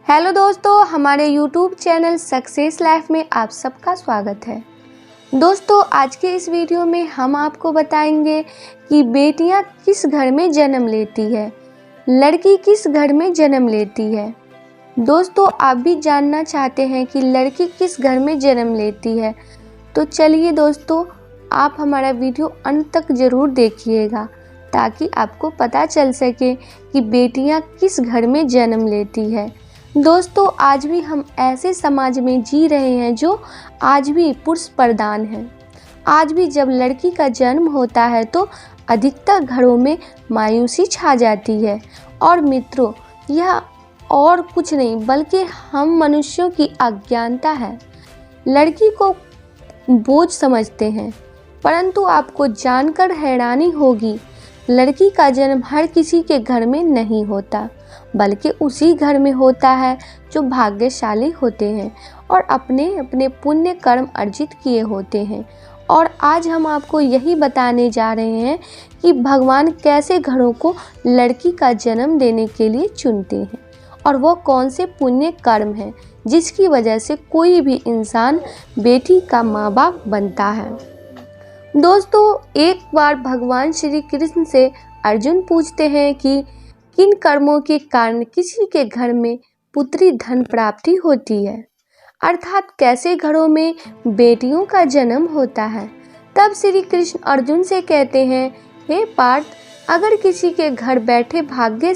Hello दोस्तों, हमारे YouTube channel success life में आप सबका स्वागत है। दोस्तों, आज के इस वीडियो में हम आपको बताएंगे कि बेटियां किस घर में जन्म लेती है, लड़की किस घर में जन्म लेती है। दोस्तों, आप भी जानना चाहते हैं कि लड़की किस घर में जन्म लेती है, तो चलिए दोस्तों, आप हमारा वीडियो अंत तक ज़रूर देखिएगा ताकि आपको पता चल सके कि बेटियां किस घर में जन्म लेती है। दोस्तों, आज भी हम ऐसे समाज में जी रहे हैं जो आज भी पुरुष प्रधान है। आज भी जब लड़की का जन्म होता है तो अधिकतर घरों में मायूसी छा जाती है। और मित्रों, यह और कुछ नहीं बल्कि हम मनुष्यों की अज्ञानता है। लड़की को बोझ समझते हैं, परंतु आपको जानकर हैरानी होगी, लड़की का जन्म हर किसी के घर में नहीं होता, बल्कि उसी घर में होता है जो भाग्यशाली होते हैं और अपने अपने पुण्य कर्म अर्जित किए होते हैं। और आज हम आपको यही बताने जा रहे हैं कि भगवान कैसे घरों को लड़की का जन्म देने के लिए चुनते हैं और वह कौन से पुण्य कर्म हैं जिसकी वजह से कोई भी इंसान बेटी का माँ बाप बनता है। दोस्तों, एक बार भगवान श्री कृष्ण से अर्जुन पूछते हैं कि किन कर्मों के कारण किसी के घर में पुत्री धन प्राप्ति होती है, अर्थात कैसे घरों में बेटियों का जन्म होता है। तब श्री कृष्ण अर्जुन से कहते हैं, हे पार्थ, अगर किसी के घर बेटे भाग्य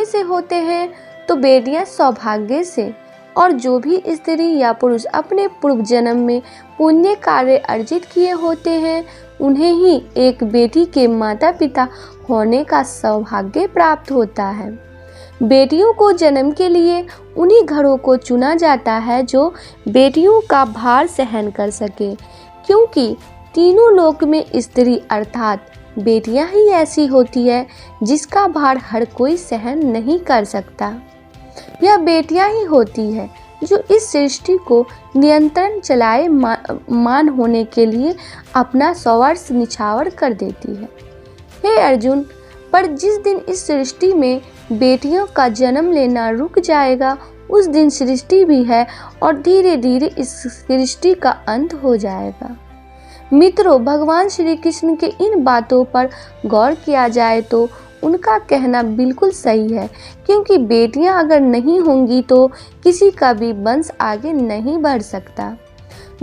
से होते हैं तो बेटियां सौभाग्य से, और जो भी स्त्री या पुरुष अपने पूर्व जन्म में पुण्य कार्य अर्जित किए होते हैं उन्हें ही एक बेटी के माता पिता होने का सौभाग्य प्राप्त होता है। बेटियों को जन्म के लिए उन्हीं घरों को चुना जाता है जो बेटियों का भार सहन कर सके, क्योंकि तीनों लोक में स्त्री अर्थात बेटियां ही ऐसी होती है जिसका भार हर कोई सहन नहीं कर सकता। यह बेटियां ही होती है जो इस सृष्टि को नियंत्रण चलाए मान होने के लिए अपना स्ववर्ष निछावर कर देती है। हे अर्जुन, पर जिस दिन इस सृष्टि में बेटियों का जन्म लेना रुक जाएगा उस दिन सृष्टि भी है और धीरे धीरे इस सृष्टि का अंत हो जाएगा। मित्रों, भगवान श्री कृष्ण के इन बातों पर गौर किया जाए तो उनका कहना बिल्कुल सही है, क्योंकि बेटियां अगर नहीं होंगी तो किसी का भी वंश आगे नहीं बढ़ सकता।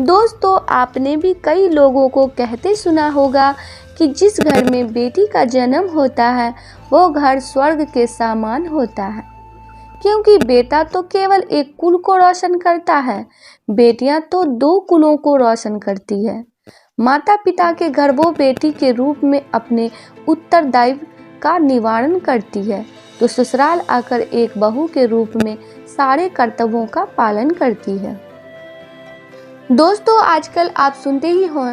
दोस्तों, आपने भी कई लोगों को कहते सुना होगा कि जिस घर में बेटी का जन्म होता है वो घर स्वर्ग के समान होता है, क्योंकि बेटा तो केवल एक कुल को रोशन करता है, बेटियां तो दो कुलों को रोशन करती है। माता पिता के घर वो बेटी के रूप में अपने उत्तरदायित्व का निवारण करती है, तो ससुराल आकर एक बहू के रूप में सारे कर्तव्यों का पालन करती है। दोस्तों, आजकल आप सुनते ही हो,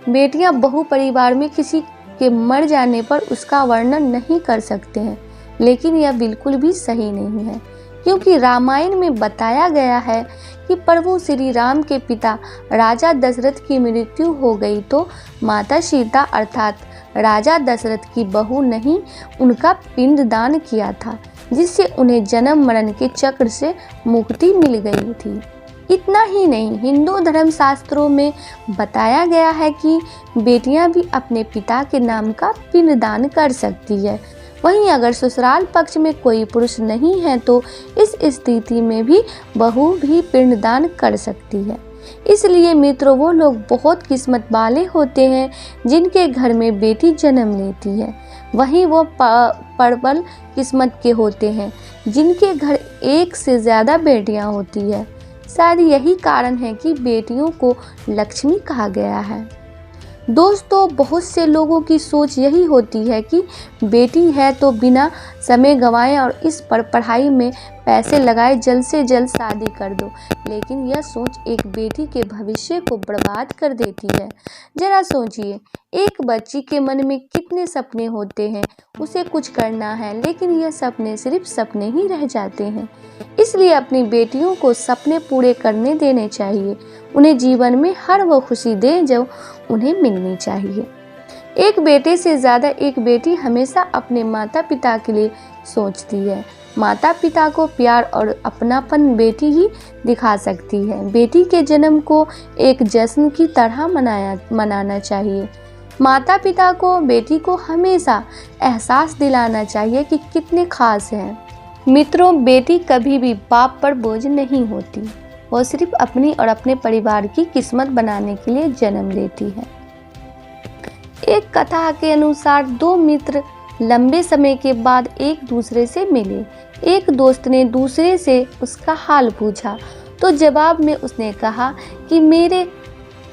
बेटियां बहु परिवार में किसी के मर जाने पर उसका वर्णन नहीं कर सकते हैं, लेकिन यह बिल्कुल भी सही नहीं है, क्योंकि रामायण में बताया गया है कि प्रभु श्री राम के पिता राजा दशरथ की मृत्यु हो गई तो माता सीता अर्थात राजा दशरथ की बहू ने ही उनका पिंडदान किया था, जिससे उन्हें जन्म मरण के चक्र से मुक्ति मिल गई थी। इतना ही नहीं, हिंदू धर्म शास्त्रों में बताया गया है कि बेटियां भी अपने पिता के नाम का पिंडदान कर सकती है। वहीं अगर ससुराल पक्ष में कोई पुरुष नहीं है तो इस स्थिति में भी बहू भी पिंडदान कर सकती है। इसलिए मित्रों, वो लोग बहुत किस्मत वाले होते हैं जिनके घर में बेटी जन्म लेती है। वहीं वो प्रबल किस्मत के होते हैं जिनके घर एक से ज़्यादा बेटियां होती है। शायद यही कारण है कि बेटियों को लक्ष्मी कहा गया है। दोस्तों, बहुत से लोगों की सोच यही होती है कि बेटी है तो बिना समय गंवाए और इस पर पढ़ाई में पैसे लगाए जल्द से जल्द शादी कर दो, लेकिन यह सोच एक बेटी के भविष्य को बर्बाद कर देती है। जरा सोचिए, एक बच्ची के मन में कितने सपने होते हैं, उसे कुछ करना है, लेकिन यह सपने सिर्फ सपने ही रह जाते हैं। इसलिए अपनी बेटियों को सपने पूरे करने देने चाहिए, उन्हें जीवन में हर वो खुशी दें जो उन्हें मिलनी चाहिए। एक बेटे से ज़्यादा एक बेटी हमेशा अपने माता पिता के लिए सोचती है। माता पिता को प्यार और अपनापन बेटी ही दिखा सकती है। बेटी के जन्म को एक जश्न की तरह मनाना चाहिए। माता पिता को बेटी को हमेशा एहसास दिलाना चाहिए कि कितने खास हैं। मित्रों, बेटी कभी भी बाप पर बोझ नहीं होती। वो सिर्फ अपनी और अपने परिवार की किस्मत बनाने के लिए जन्म लेती है। एक कथा के अनुसार दो मित्र लंबे समय के बाद एक दूसरे से मिले। एक दोस्त ने दूसरे से उसका हाल पूछा तो जवाब में उसने कहा कि मेरे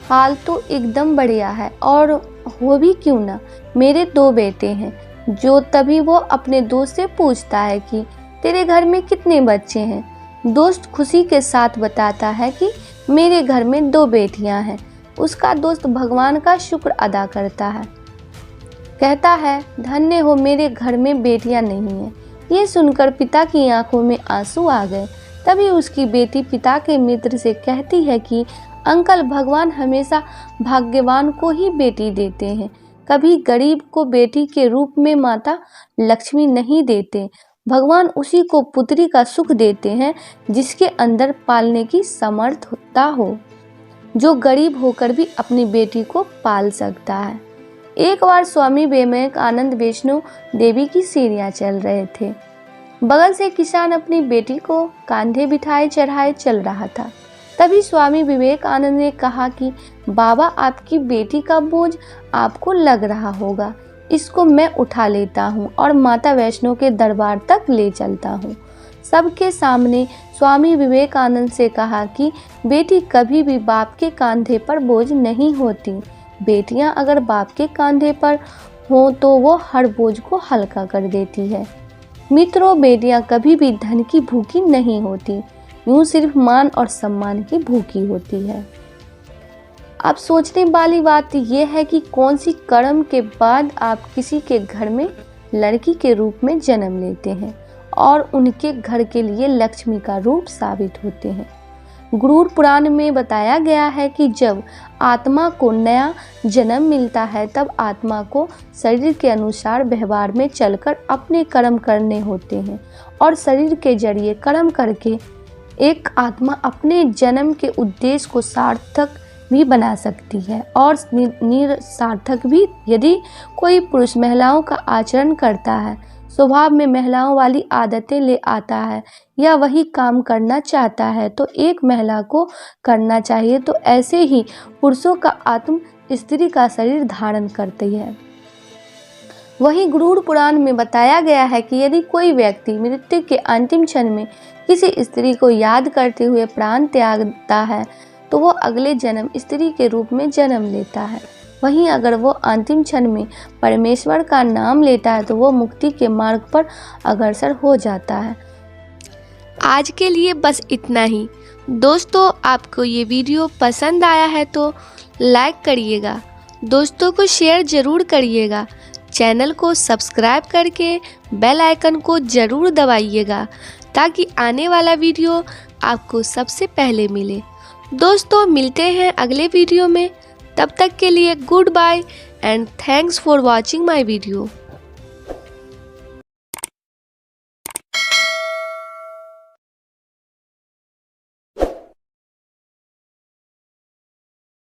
हाल तो एकदम बढ़िया है, और वो भी क्यों ना, मेरे 2 बेटे हैं। जो तभी वो अपने दोस्त से पूछता है कि तेरे घर में कितने बच्चे हैं। दोस्त खुशी के साथ बताता है कि मेरे घर में 2 बेटियां हैं। उसका दोस्त भगवान का शुक्र अदा करता है, कहता है धन्य हो, मेरे घर में बेटियां नहीं हैं। ये सुनकर पिता की आंखों में आंसू आ गए। तभी उसकी बेटी पिता के मित्र से कहती है कि अंकल, भगवान हमेशा भाग्यवान को ही बेटी देते हैं, कभी गरीब को बेटी के रूप में माता लक्ष्मी नहीं देते। भगवान उसी को पुत्री का सुख देते हैं जिसके अंदर पालने की समर्थता हो, जो गरीब होकर भी अपनी बेटी को पाल सकता है। एक बार स्वामी विवेकानंद वैष्णो देवी की सीढ़ियां चल रहे थे। बगल से किसान अपनी बेटी को कांधे बिठाए चढ़ाए चल रहा था। तभी स्वामी विवेकानंद ने कहा कि बाबा, आपकी बेटी का बोझ आपको लग रहा होगा, इसको मैं उठा लेता हूँ और माता वैष्णो के दरबार तक ले चलता हूँ। सबके सामने स्वामी विवेकानंद से कहा कि बेटी कभी भी बाप के कंधे पर बोझ नहीं होती। बेटियां अगर बाप के कंधे पर हों तो वो हर बोझ को हल्का कर देती है। मित्रों, बेटियां कभी भी धन की भूखी नहीं होती, यूं सिर्फ मान और सम्मान की भूखी होती है। अब सोचने वाली बात यह है कि कौन सी कर्म के बाद आप किसी के घर में लड़की के रूप में जन्म लेते हैं और उनके घर के लिए लक्ष्मी का रूप साबित होते हैं। गरुड़ पुराण में बताया गया है कि जब आत्मा को नया जन्म मिलता है तब आत्मा को शरीर के अनुसार व्यवहार में चलकर अपने कर्म करने होते हैं, और शरीर के जरिए कर्म करके एक आत्मा अपने जन्म के उद्देश्य को सार्थक भी बना सकती है और निरसार्थक भी। यदि कोई पुरुष महिलाओं का आचरण करता है, स्वभाव में महिलाओं वाली आदतें ले आता है या वही काम करना चाहता है तो एक महिला को करना चाहिए, तो ऐसे ही पुरुषों का आत्म स्त्री का शरीर धारण करती है। वहीं गरुड़ पुराण में बताया गया है कि यदि कोई व्यक्ति मृत्यु के अंतिम क्षण में किसी स्त्री को याद करते हुए प्राण त्यागता है तो वो अगले जन्म स्त्री के रूप में जन्म लेता है। वहीं अगर वो अंतिम क्षण में परमेश्वर का नाम लेता है तो वो मुक्ति के मार्ग पर अग्रसर हो जाता है। आज के लिए बस इतना ही। दोस्तों, आपको ये वीडियो पसंद आया है तो लाइक करिएगा, दोस्तों को शेयर ज़रूर करिएगा, चैनल को सब्सक्राइब करके बेल आइकन को ज़रूर दबाइएगा ताकि आने वाला वीडियो आपको सबसे पहले मिले। दोस्तों, मिलते हैं अगले वीडियो में। तब तक के लिए good bye and thanks for watching my video.